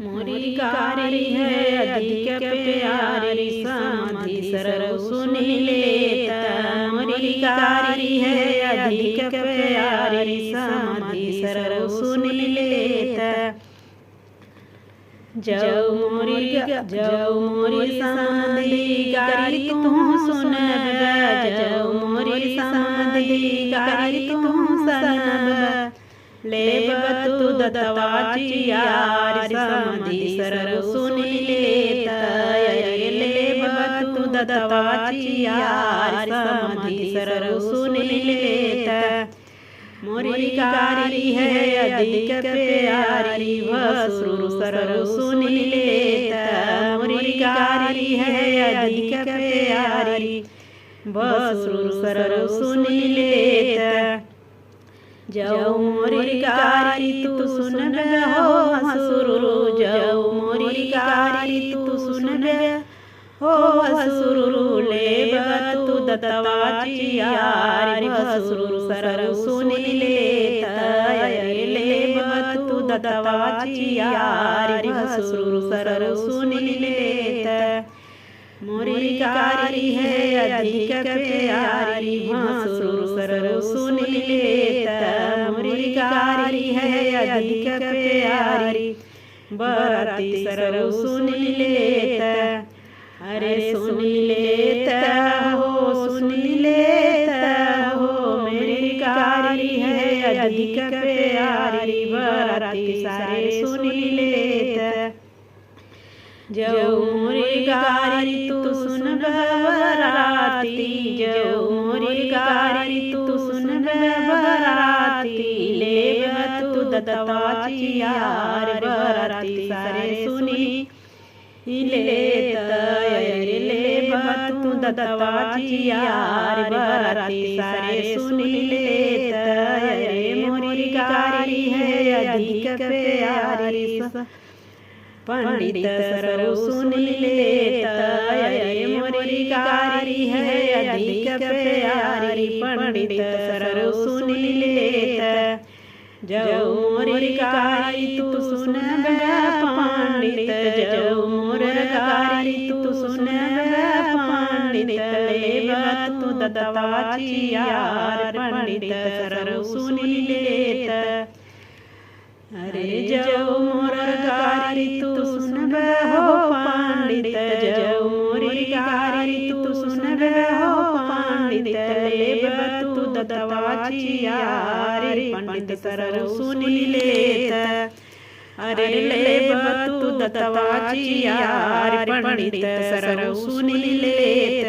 मोरी कारी है अधिक प्यारी समाधि सरव सुन लेता। मोरी कारी है अधिक प्यारी समाधि सरव सुन लेता। जौ मोरी समाधि कारी तू सुनब। जौ मोरी समाधि कारी तू सुनब। लेब तू दत्तवाची यार समाधि सरव सुन लेता। लेब तू दत्तवाची यार समाधि सरव सुन लेता। मोरी कारी है अधिक प्यारी भसुर सरव सुन लेता। मोरी कारी है अधिक प्यारी भसुर सरव सुन लेता। जौ मोरी कारी तू सुनब हो हसुर। जौ मोरी कारी तू सुनब हो हसुर। लेब तू दत्तवाची यार भसुर सरव सुन लेता। लेब तू दत्तवाची यार भसुर सरव सुन लेता। मोरी कारी है अधिक प्यारी भसुर सरव सुन लेता। मोरी कारी है अधिक प्यारी बराती सरव सुन लेता। अरे सुन लेता हो मेरी कारी है अधिक प्यारी बराती सारे सुन लेता। जौ मोरी कारी तू सुनब बराती। जौ मोरी कारी तू सुनब बराती। लेब तू दत्तवाची यार बराती सारे सुनी लेता। लेब तू दत्तवाची यार बराती सारे सुन लेता। मोरी कारी है अधिक प्यारी पंडित सरव सुन लेता। मोरी कारी है अधिक प्यारी पंडित सरव सुन लेता। जौ मोरी कारी तू सुनब पंडित। जौ मोरी कारी तू सुनब पंडित। लेब तू दत्तवाची यार पंडित सरव सुन लेता। अरे जौ मोर कारी तू सुनब हो पंडित। जौ मोरी कारी तू सुनब हो पंडित। लेब तू दत्तवाची यार पंडित सरव सुन लेता। अरे लेब तू दत्तवाची यार पंडित सरव सुन लेता।